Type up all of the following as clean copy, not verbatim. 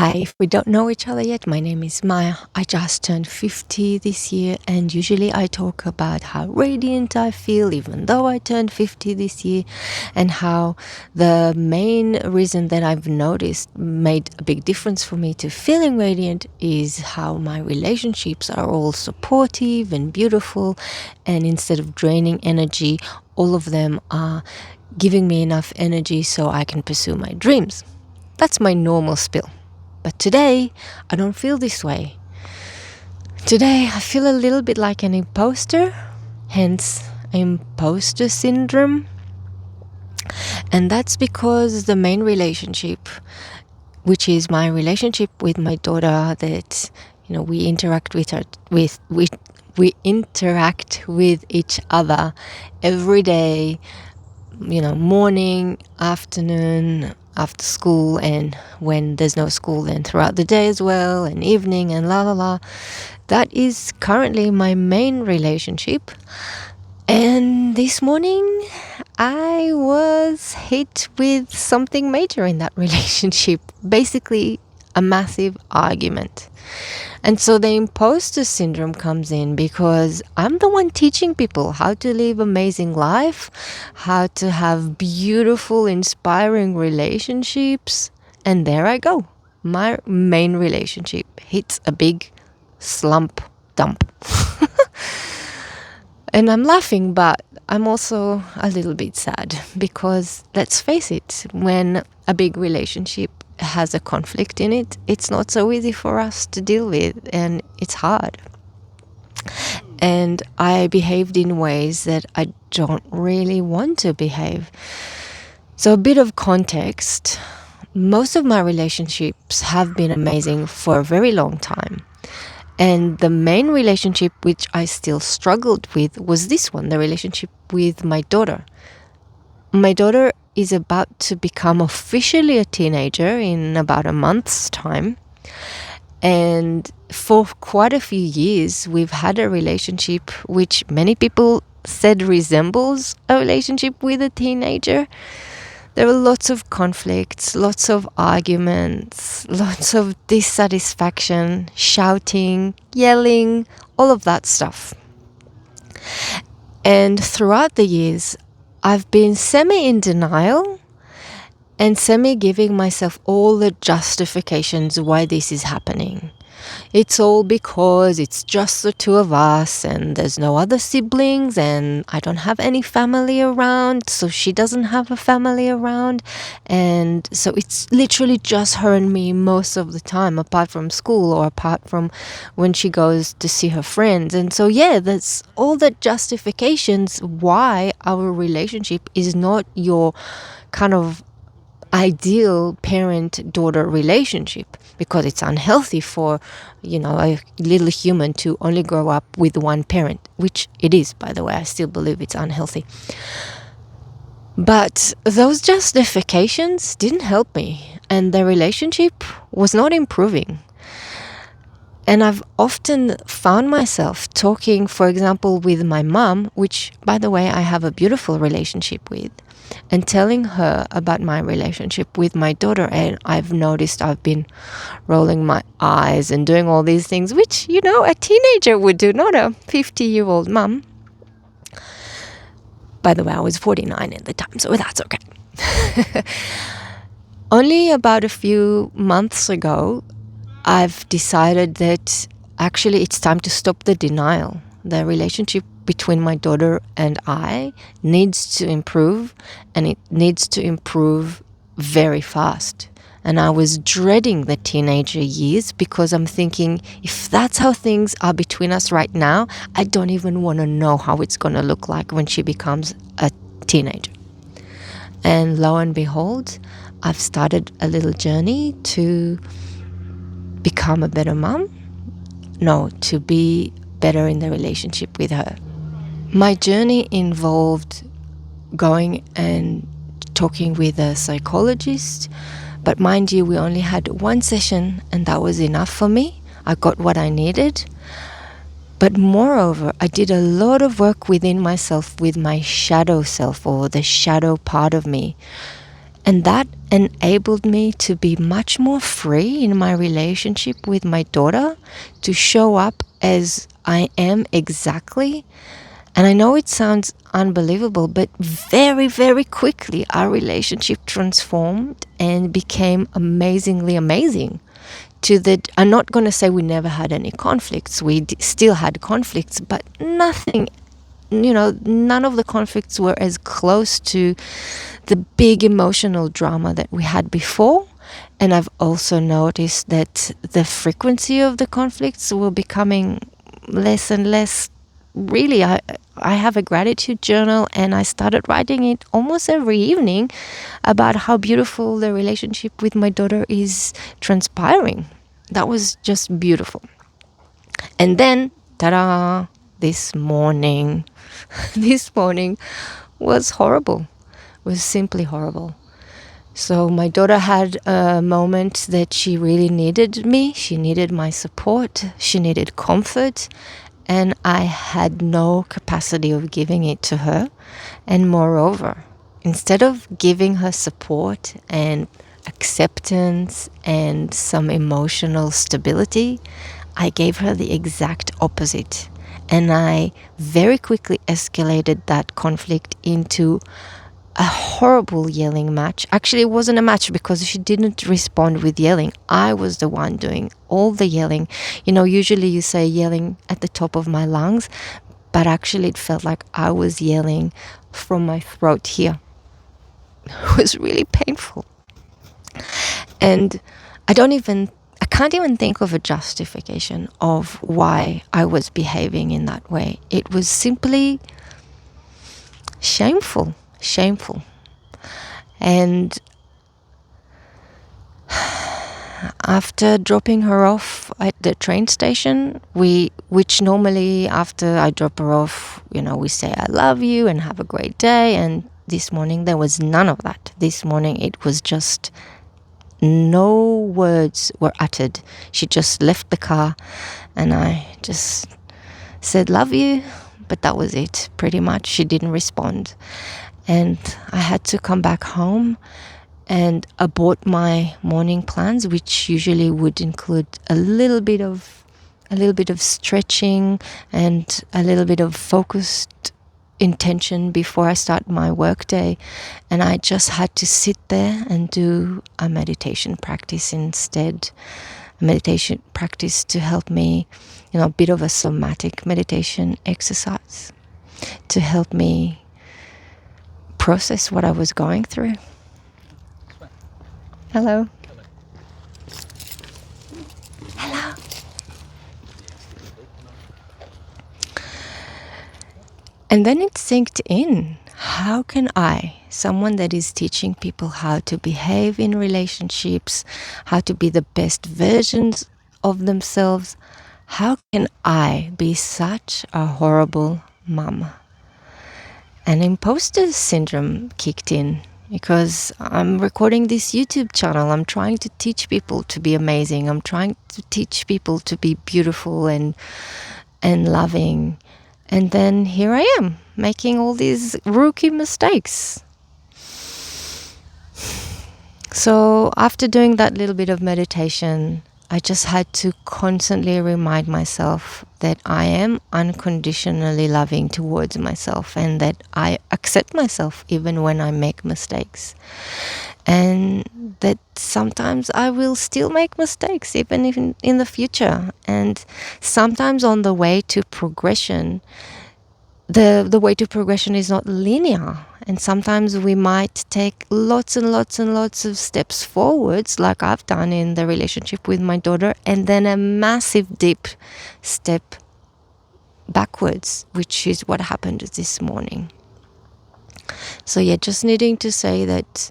Hi, if we don't know each other yet, my name is Maya. I just turned 50 this year, and usually I talk about how radiant I feel even though I turned 50 this year, and how the main reason that I've noticed made a big difference for me to feeling radiant is how my relationships are all supportive and beautiful, and instead of draining energy, all of them are giving me enough energy so I can pursue my dreams. That's my normal spill. But today, I don't feel this way. Today, I feel a little bit like an imposter, hence imposter syndrome. And that's because the main relationship, which is my relationship with my daughter, that we interact we interact with each other every day, morning, afternoon, after school, and when there's no school, then throughout the day as well, and evening, and la la la. That is currently my main relationship. And this morning, I was hit with something major in that relationship. Basically, a massive argument. And so the imposter syndrome comes in because I'm the one teaching people how to live amazing life, how to have beautiful, inspiring relationships. And there I go. My main relationship hits a big slump dump. And I'm laughing, but I'm also a little bit sad because let's face it, when a big relationship has a conflict in it, it's not so easy for us to deal with, and it's hard. And I behaved in ways that I don't really want to behave. So a bit of context, most of my relationships have been amazing for a very long time. And the main relationship which I still struggled with was this one, the relationship with my daughter. My daughter is about to become officially a teenager in about a month's time. And for quite a few years, we've had a relationship which many people said resembles a relationship with a teenager. There were lots of conflicts, lots of arguments, lots of dissatisfaction, shouting, yelling, all of that stuff. And throughout the years, I've been semi in denial and semi giving myself all the justifications why this is happening. It's all because it's just the two of us and there's no other siblings and I don't have any family around, so she doesn't have a family around, and so it's literally just her and me most of the time, apart from school or apart from when she goes to see her friends. And so that's all the justifications why our relationship is not your kind of ideal parent-daughter relationship, because it's unhealthy for a little human to only grow up with one parent, which it is, by the way. I still believe it's unhealthy, but those justifications didn't help me, and the relationship was not improving. And I've often found myself talking, for example, with my mom, which, by the way, I have a beautiful relationship with, and telling her about my relationship with my daughter. And I've noticed I've been rolling my eyes and doing all these things, which, a teenager would do, not a 50-year-old mum. By the way, I was 49 at the time, so that's okay. Only about a few months ago, I've decided that actually it's time to stop the denial. The relationship between my daughter and I needs to improve, and it needs to improve very fast. And I was dreading the teenager years because I'm thinking, if that's how things are between us right now, I don't even want to know how it's going to look like when she becomes a teenager. And lo and behold, I've started a little journey to become a better mom. No, to be better in the relationship with her. My journey involved going and talking with a psychologist, but mind you, we only had one session and that was enough for me. I got what I needed. But moreover, I did a lot of work within myself with my shadow self, or the shadow part of me. And that enabled me to be much more free in my relationship with my daughter, to show up as I am exactly. And I know it sounds unbelievable, but very, very quickly our relationship transformed and became amazingly amazing. I'm not going to say we never had any conflicts. We still had conflicts, but none of the conflicts were as close to the big emotional drama that we had before. And I've also noticed that the frequency of the conflicts were becoming less and less. Really, I have a gratitude journal, and I started writing it almost every evening about how beautiful the relationship with my daughter is transpiring. That was just beautiful. And then, ta-da, this morning, this morning was horrible, was simply horrible. So my daughter had a moment that she really needed me. She needed my support. She needed comfort. And I had no capacity of giving it to her. And moreover, instead of giving her support and acceptance and some emotional stability, I gave her the exact opposite. And I very quickly escalated that conflict into a horrible yelling match. Actually, it wasn't a match because she didn't respond with yelling. I was the one doing all the yelling. Usually you say yelling at the top of my lungs, but actually it felt like I was yelling from my throat here. It was really painful. And I can't even think of a justification of why I was behaving in that way. It was simply shameful. And after dropping her off at the train station, which normally after I drop her off, we say I love you and have a great day. And this morning there was none of that. This morning it was just no words were uttered. She just left the car and I just said love you, but that was it pretty much. She didn't respond. And I had to come back home and abort my morning plans, which usually would include a little bit of stretching and a little bit of focused intention before I start my work day. And I just had to sit there and do a meditation practice instead. A meditation practice to help me, a bit of a somatic meditation exercise to help me process what I was going through. Hello. Hello. And then it sinked in. How can I, someone that is teaching people how to behave in relationships, how to be the best versions of themselves, how can I be such a horrible mom? And imposter syndrome kicked in because I'm recording this YouTube channel. I'm trying to teach people to be amazing. I'm trying to teach people to be beautiful and loving. And then here I am making all these rookie mistakes. So after doing that little bit of meditation, I just had to constantly remind myself that I am unconditionally loving towards myself and that I accept myself even when I make mistakes. And that sometimes I will still make mistakes even if in the future. And sometimes on the way to progression, the way to progression is not linear. And sometimes we might take lots and lots and lots of steps forwards, like I've done in the relationship with my daughter, and then a massive deep step backwards, which is what happened this morning. So yeah, just needing to say that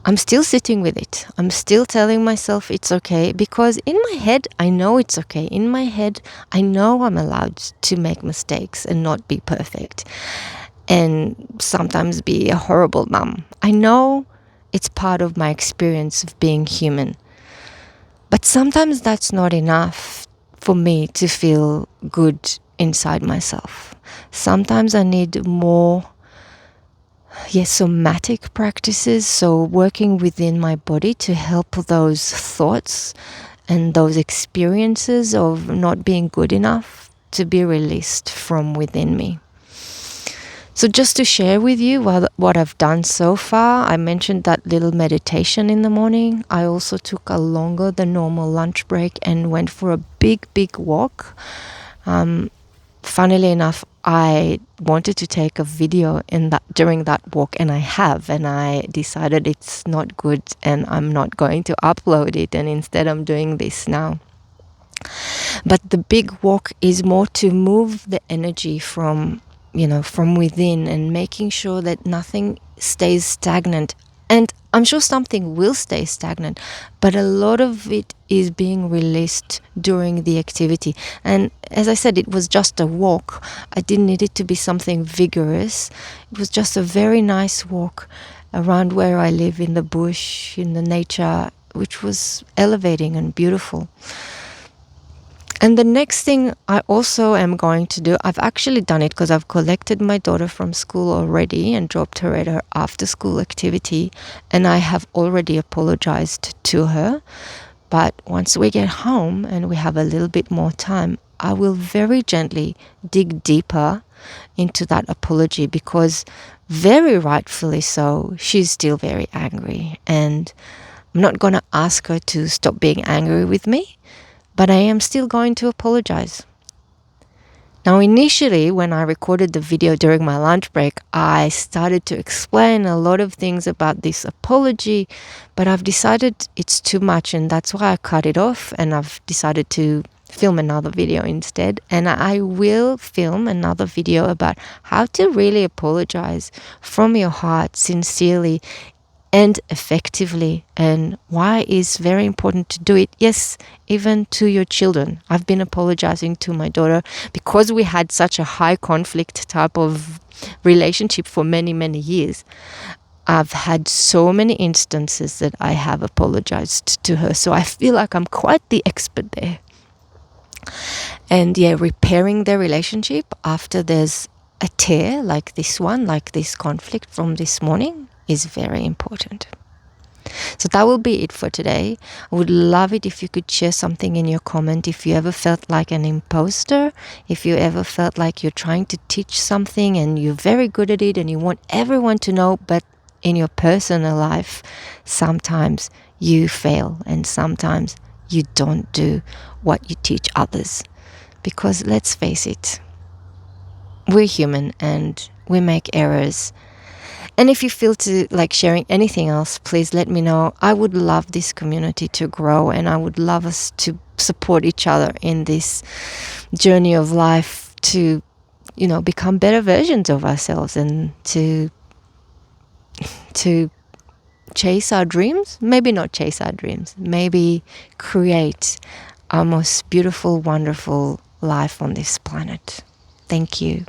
I'm still sitting with it. I'm still telling myself it's okay, because in my head, I know it's okay. In my head, I know I'm allowed to make mistakes and not be perfect and sometimes be a horrible mom. I know it's part of my experience of being human. But sometimes that's not enough for me to feel good inside myself. Sometimes I need more yes, somatic practices. So working within my body to help those thoughts and those experiences of not being good enough to be released from within me. So just to share with you what I've done so far, I mentioned that little meditation in the morning. I also took a longer than normal lunch break and went for a big walk. Funnily enough, I wanted to take a video during that walk, and I decided it's not good and I'm not going to upload it, and instead I'm doing this now. But the big walk is more to move the energy from within, and making sure that nothing stays stagnant. And I'm sure something will stay stagnant, but a lot of it is being released during the activity. And as I said, it was just a walk. I didn't need it to be something vigorous. It was just a very nice walk around where I live, in the bush, in the nature, which was elevating and beautiful. And the next thing I also am going to do, I've actually done it because I've collected my daughter from school already and dropped her at her after school activity, and I have already apologized to her. But once we get home and we have a little bit more time, I will very gently dig deeper into that apology, because very rightfully so, she's still very angry, and I'm not going to ask her to stop being angry with me, but I am still going to apologize. Now, initially, when I recorded the video during my lunch break, I started to explain a lot of things about this apology, but I've decided it's too much, and that's why I cut it off, and I've decided to film another video instead. And I will film another video about how to really apologize from your heart, sincerely and effectively, and why it's very important to do it. Yes, even to your children. I've been apologizing to my daughter because we had such a high conflict type of relationship for many years. I've had so many instances that I have apologized to her, so I feel like I'm quite the expert there. And yeah, repairing the relationship after there's a tear like this one, like this conflict from this morning, is very important. So that will be it for today. I would love it if you could share something in your comment. If you ever felt like an imposter, if you ever felt like you're trying to teach something and you're very good at it and you want everyone to know, but in your personal life, sometimes you fail and sometimes you don't do what you teach others. Because let's face it, we're human and we make errors. And if you feel to like sharing anything else, please let me know. I would love this community to grow, and I would love us to support each other in this journey of life to, become better versions of ourselves, and to chase our dreams. Maybe not chase our dreams. Maybe create our most beautiful, wonderful life on this planet. Thank you.